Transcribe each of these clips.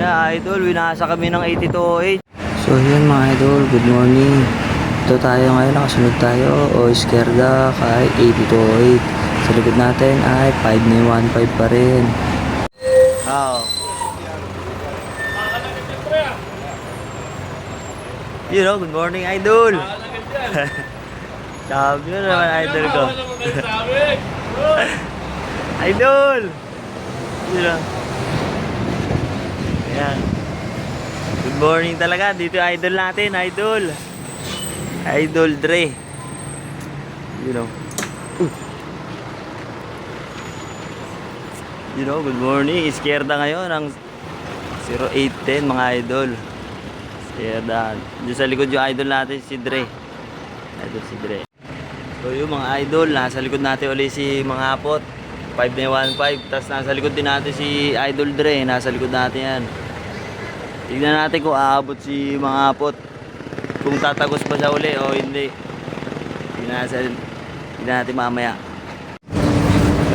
Yeah, idol, winasa kami ng 8208. So yun mga idol, good morning. Ito tayo ngayon, nakasunod tayo o Izquierda kay 8208. Sa likod natin ay 5915 pa rin. Oh. You know, good morning, idol. Sabi na naman, idol ko. Idol! You know. Ayan. Good morning talaga. Dito yung idol natin, idol. Idol Dre. You know. You know, good morning. Izquierda ngayon ang 0810 mga idol. Izquierda. Diyan sa likod yung idol natin, si Dre. Idol si Dre. So yung mga idol, nasa likod natin ulit si mga hapot. 5915. Tapos nasa likod din natin si Idol Dre. Nasa likod natin yan. Tignan natin kung aabot si mga hapot. Kung tatagos pa siya uli o hindi. Tignan natin mamaya.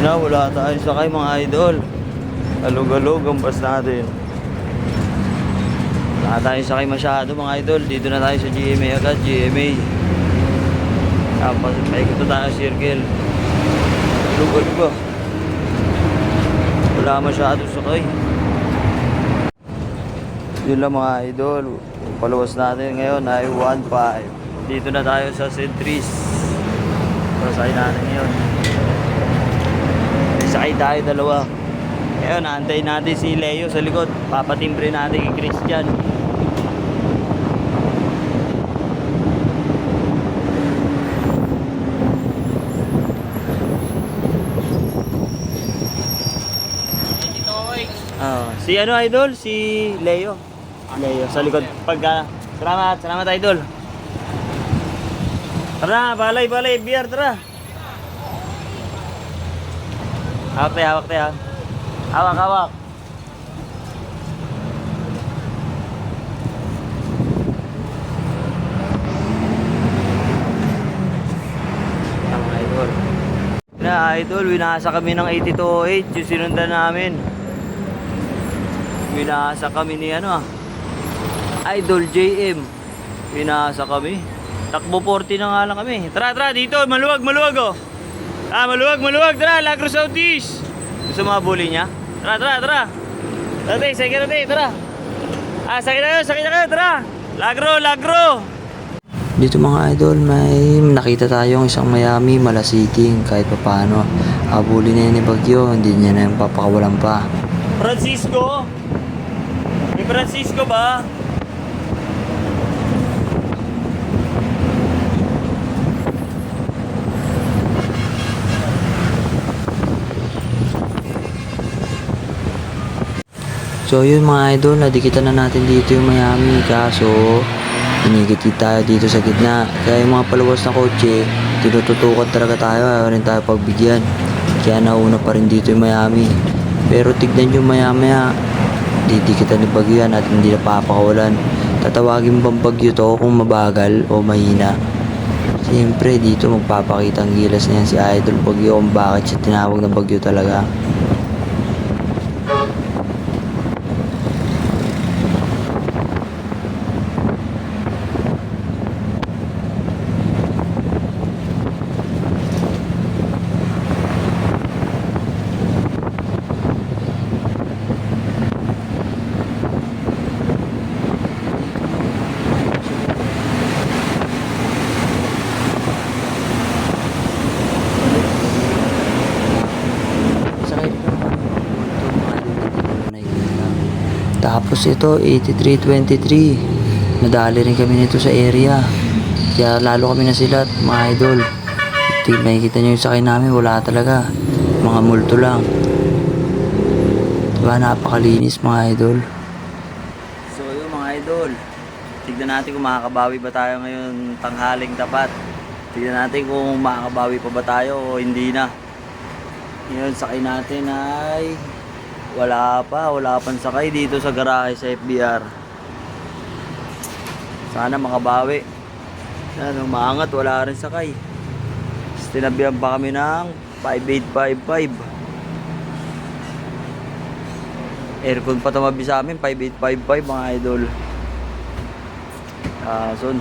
Wala tayong sakay mga idol. Alog-alog ang bus natin. Wala tayong sakay masyado mga idol. Dito na tayo sa GMA agad. GMA. Tapos paikot na tayo circle. Alog-alog ba? Wala masyado sakay. Yun lang mga idol. Paluwas natin ngayon ay 1.5. Dito na tayo sa Centris. Pasay natin ngayon. Sakay tayo dalawa. Ngayon, naantay natin si Leo sa likod. Papatimbre natin kay Christian. Si ano idol? Si Leo. Leo sa likod. Salamat idol. Tara, balay, beer, tara. Hawak tayo. Hawak. Idol. Na idol, winasa kami ng 8208, yung sinundan namin. Winasa kami ni Idol JM. Winasa kami. Takbo 40 na nga lang kami. Tara dito, maluwag oh. Maluwag, tara, Lagro Southeast. Gusto mga bully niya? Tara. Tara, sakit na, tara. Sakit na kayo, tara. Lagro. Dito mga idol, may nakita tayong isang Miami malasiting kahit pa paano. Habulin na yun ni Bagyo, hindi niya na yung papakawalan pa. Francisco? May Francisco ba? So yun mga idol, nadikitan na natin dito yung Miami. Kaso inigit tayo dito sa gitna. Kaya yung mga paluwas na kotse, tinututukan talaga tayo. Ayaw rin tayo pagbigyan. Kaya nauna pa rin dito yung Miami. Pero tignan yung maya-maya, didikitan ni Bagyo yan at hindi na papakawalan. Tatawagin bang Bagyo to kung mabagal o mahina? Siyempre dito magpapakita ang gilas niyan si Idol Bagyo kung bakit siya tinawag na Bagyo talaga. Tapos ito 8323, nadali rin kami nito sa area, kaya lalo kami nasilat mga idol. Makikita nyo yung sakay namin, wala talaga, mga multo lang, diba? Napakalinis mga idol. So yung mga idol, tignan natin kung makakabawi ba tayo ngayon tanghaling tapat. Tignan natin kung makakabawi pa ba tayo o hindi na. Ngayon sakay natin ay wala pang sakay dito sa garahe sa FBR. Sana makabawi. Umaangat, wala rin sakay. Tinabihan pa kami ng 5855. Aircon pa tumabi sa amin, 5855 mga idol. Son.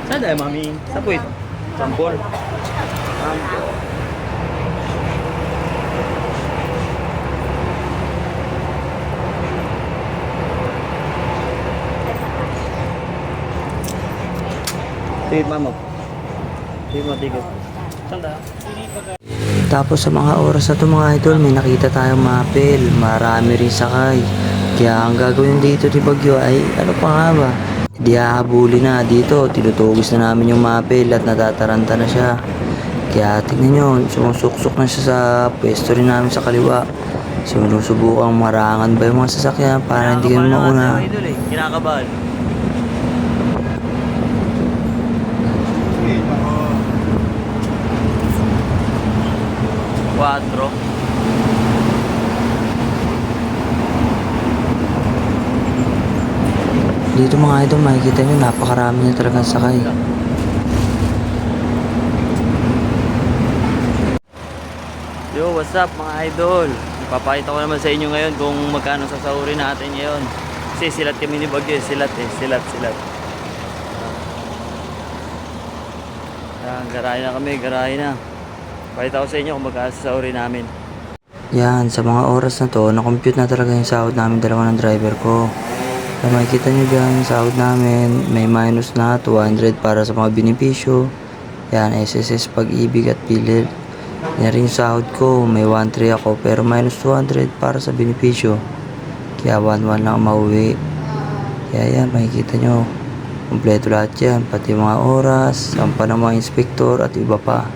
Saan tayo, mami? Sa puwit? Sampol. Sampol. Tigit, mama. Tigit. Saan tayo? Tapos sa mga oras na to mga idol, may nakita tayong mapel. Marami rin sakay. Kaya ang gagawin dito ni Bagyo ay ano pa nga ba? Di hahabulin na dito. Tinutugis na namin yung mapel at natataranta na siya. Kaya tingnan nyo, sumusuksok na siya sa pwesto rin namin sa kaliwa. Sinusubukang marangan ba yung mga sasakyan para hindi kami mauna. Kinakabahan. Quatro. Dito mga idol, makikita nyo, napakarami na talagang sakay. Yo, what's up mga idol? Ipapakita ko naman sa inyo ngayon kung magkano sasahurin natin ngayon. Kasi silat kami ni Bagyo, silat. Garahe na kami, garahe na. Pakita ko sa inyo kung magkano sasahurin namin. Yan, sa mga oras na to, na-compute na talaga yung sahod namin dalawa ng driver ko. Kaya makikita nyo dyan, yung sahod namin, may minus na 200 para sa mga benepisyo. Yan, SSS, Pag-ibig at PhilHealth. Yan rin yung sahod ko, may 1.3 ako, pero minus 200 para sa benepisyo. Kaya 1.1 lang mauwi. Kaya yan, makikita nyo, kompleto lahat yan, pati mga oras, sampa ng mga inspektor at iba pa.